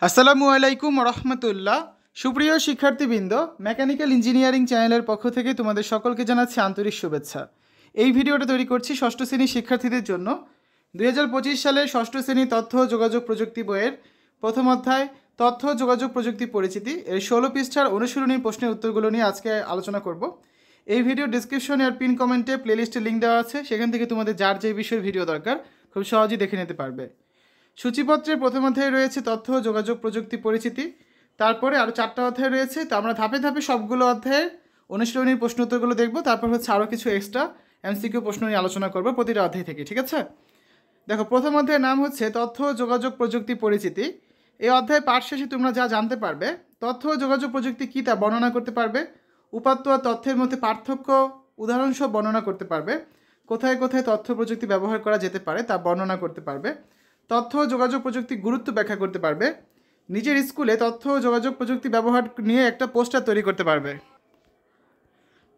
আসসালামু আলাইকুম রহমতুল্লাহ। সুপ্রিয় শিক্ষার্থীবৃন্দ, মেকানিক্যাল ইঞ্জিনিয়ারিং চ্যানেলের পক্ষ থেকে তোমাদের সকলকে জানাচ্ছি আন্তরিক শুভেচ্ছা। এই ভিডিওটা তৈরি করছি ষষ্ঠ শ্রেণীর শিক্ষার্থীদের জন্য। 2025 সালের ষষ্ঠ শ্রেণী তথ্য ও যোগাযোগ প্রযুক্তি বইয়ের প্রথম অধ্যায় তথ্য ও যোগাযোগ প্রযুক্তি পরিচিতি এর 16 পৃষ্ঠার অনুশীলনীর প্রশ্নের উত্তরগুলো নিয়ে আজকে আলোচনা করব। এই ভিডিও ডিসক্রিপশনে আর পিন কমেন্টে প্লেলিস্টের লিঙ্ক দেওয়া আছে, সেখান থেকে তোমাদের যার যে বিষয়ের ভিডিও দরকার খুব সহজেই দেখে নিতে পারবে। সূচিপত্রের প্রথম অধ্যায়ে রয়েছে তথ্য ও যোগাযোগ প্রযুক্তি পরিচিতি, তারপরে আরও 4টা অধ্যায় রয়েছে। তো আমরা ধাপে ধাপে সবগুলো অধ্যায়ের অনুশীলনীর প্রশ্ন উত্তরগুলো দেখব, তারপর হচ্ছে আরও কিছু এক্সট্রা এমসিকিউ প্রশ্ন নিয়ে আলোচনা করব প্রতিটা অধ্যায় থেকে, ঠিক আছে? দেখো, প্রথম অধ্যায়ের নাম হচ্ছে তথ্য ও যোগাযোগ প্রযুক্তি পরিচিতি। এই অধ্যায় পাঠ শেষে তোমরা যা জানতে পারবে: তথ্য ও যোগাযোগ প্রযুক্তি কী তা বর্ণনা করতে পারবে, উপাত্ত আর তথ্যের মধ্যে পার্থক্য উদাহরণসহ বর্ণনা করতে পারবে, কোথায় কোথায় তথ্য প্রযুক্তি ব্যবহার করা যেতে পারে তা বর্ণনা করতে পারবে, তথ্য ও যোগাযোগ প্রযুক্তির গুরুত্ব ব্যাখ্যা করতে পারবে, নিজের স্কুলে তথ্য ও যোগাযোগ প্রযুক্তি ব্যবহার নিয়ে একটা পোস্টার তৈরি করতে পারবে।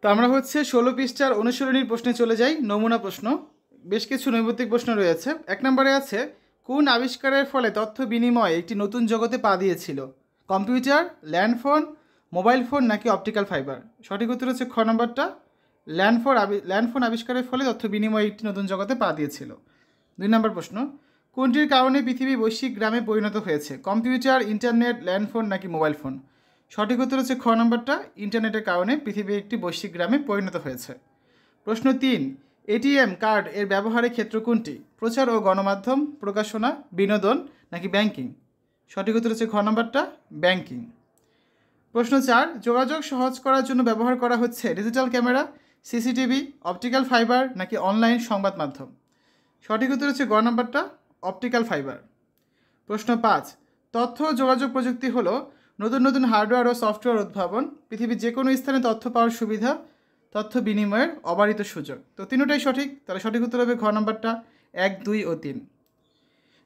তো আমরা হচ্ছে 16 পৃষ্ঠার অনুশীলনীর প্রশ্নে চলে যাই। নমুনা প্রশ্ন, বেশ কিছু নৈমিত্তিক প্রশ্ন রয়েছে। 1 নম্বরে আছে, কোন আবিষ্কারের ফলে তথ্য বিনিময় একটি নতুন জগতে পা দিয়েছিল? কম্পিউটার, ল্যান্ডফোন, মোবাইল ফোন নাকি অপটিক্যাল ফাইবার? সঠিক উত্তর হচ্ছে খ নম্বরটা, ল্যান্ডফোন আবিষ্কারের ফলে তথ্য বিনিময় একটি নতুন জগতে পা দিয়েছিল। 2 নম্বর প্রশ্ন, কোনটির কারণে পৃথিবী বৈশ্বিক গ্রামে পরিণত হয়েছে? কম্পিউটার, ইন্টারনেট, ল্যান্ডফোন নাকি মোবাইল ফোন? সঠিক উত্তর হচ্ছে খ নম্বরটা, ইন্টারনেটের কারণে পৃথিবী একটি বৈশ্বিক গ্রামে পরিণত হয়েছে। প্রশ্ন 3, এটিএম কার্ড এর ব্যবহারের ক্ষেত্র কোনটি? প্রচার ও গণমাধ্যম, প্রকাশনা, বিনোদন নাকি ব্যাংকিং? সঠিক উত্তর হচ্ছে খ নম্বরটা, ব্যাংকিং। প্রশ্ন 4, যোগাযোগ সহজ করার জন্য ব্যবহার করা হচ্ছে digital camera, CCTV, optical fibre নাকি অনলাইন সংবাদ মাধ্যম? সঠিক উত্তর হচ্ছে গ নম্বরটা, অপটিক্যাল ফাইবার। প্রশ্ন 5, তথ্য ও যোগাযোগ প্রযুক্তি হলো নতুন নতুন হার্ডওয়্যার ও সফটওয়্যার উদ্ভাবন, পৃথিবীর যে কোনো স্থানে তথ্য পাওয়ার সুবিধা, তথ্য বিনিময়ের অবারিত সুযোগ। তো তিনটাই সঠিক, তাহলে সঠিক উত্তর হবে ঘ নম্বরটা, 1, 2 ও 3।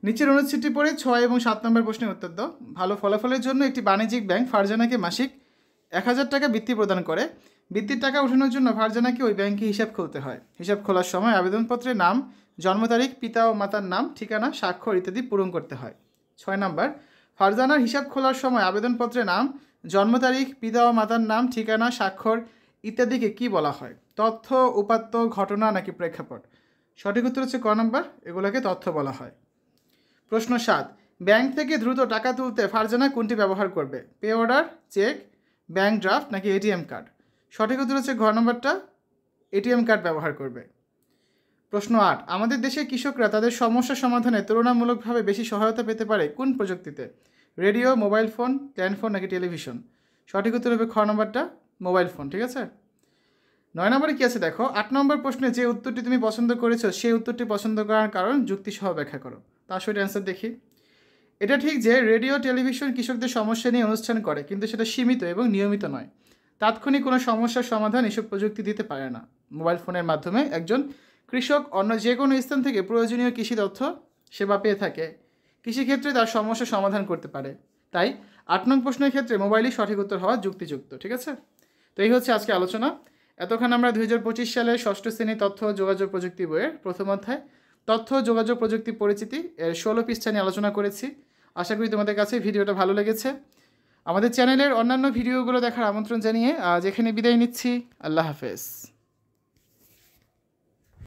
নিচের অনুচ্ছেদটি পড়ে 6 এবং 7 নম্বর প্রশ্নের উত্তর দাও। ভালো ফলাফলের জন্য একটি বাণিজ্যিক ব্যাংক ফারজানাকে মাসিক 1000 টাকা বৃত্তি প্রদান করে। বৃত্তির টাকা ওঠানোর জন্য ফারজানাকে ওই ব্যাংকে হিসাব খুলতে হয়। হিসাব খোলার সময় আবেদনপত্রে নাম, জন্ম তারিখ, পিতা ও মাতার নাম, ঠিকানা, স্বাক্ষর ইত্যাদি পূরণ করতে হয়। 6 নম্বর, ফারজানার হিসাব খোলার সময় আবেদনপত্রে নাম, জন্ম তারিখ, পিতা ও মাতার নাম, ঠিকানা, স্বাক্ষর ইত্যাদিকে কি বলা হয়? তথ্য, উপাত্ত, ঘটনা নাকি প্রেক্ষাপট? সঠিক উত্তর হচ্ছে ক নম্বর, এগুলোকে তথ্য বলা হয়। প্রশ্ন 7, ব্যাংক থেকে দ্রুত টাকা তুলতে ফারজানা কোনটি ব্যবহার করবে? Pay order, cheque, bank draft নাকি এটিএম কার্ড? সঠিক উত্তর হচ্ছে ঘ নম্বরটা, এটিএম কার্ড ব্যবহার করবে। প্রশ্ন 8, আমাদের দেশের কৃষকরা তাদের সমস্যা সমাধানে তুলনামূলকভাবে বেশি সহায়তা পেতে পারে কোন প্রযুক্তিতে? রেডিও, মোবাইল ফোন, ল্যান্ডফোন নাকি টেলিভিশন? সঠিক উত্তর হবে খ নম্বরটা, মোবাইল ফোন, ঠিক আছে? 9 নম্বরে কী আছে দেখো, 8 নম্বর প্রশ্নে যে উত্তরটি তুমি পছন্দ করেছো সেই উত্তরটি পছন্দ করার কারণ যুক্তিসহ ব্যাখ্যা করো। তার সঠিক অ্যান্সার দেখি। এটা ঠিক যে রেডিও, টেলিভিশন কৃষকদের সমস্যা নিয়ে অনুষ্ঠান করে, কিন্তু সেটা সীমিত এবং নিয়মিত নয়। তাৎক্ষণিক কোনো সমস্যার সমাধান এসব প্রযুক্তি দিতে পারে না। মোবাইল ফোনের মাধ্যমে একজন কৃষক অন্য যে কোনো স্থান থেকে প্রয়োজনীয় কৃষি তথ্য সেবা পেয়ে থাকে, কৃষিক্ষেত্রে তার সমস্যা সমাধান করতে পারে। তাই 8 নং প্রশ্নের ক্ষেত্রে মোবাইলই সঠিক উত্তর হওয়া যুক্তিযুক্ত, ঠিক আছে? তো এই হচ্ছে আজকে আলোচনা। এতক্ষণ আমরা 2025 সালের ষষ্ঠ শ্রেণী তথ্য ও যোগাযোগ প্রযুক্তি বইয়ের প্রথম অধ্যায় তথ্য ও যোগাযোগ প্রযুক্তি পরিচিতি এর 16 পৃষ্ঠা নিয়ে আলোচনা করেছি। আশা করি তোমাদের কাছে ভিডিওটা ভালো লেগেছে। আমাদের চ্যানেলের অন্যান্য ভিডিওগুলো দেখার আমন্ত্রণ জানিয়ে আজ এখানে বিদায় নিচ্ছি। আল্লাহ হাফেজ।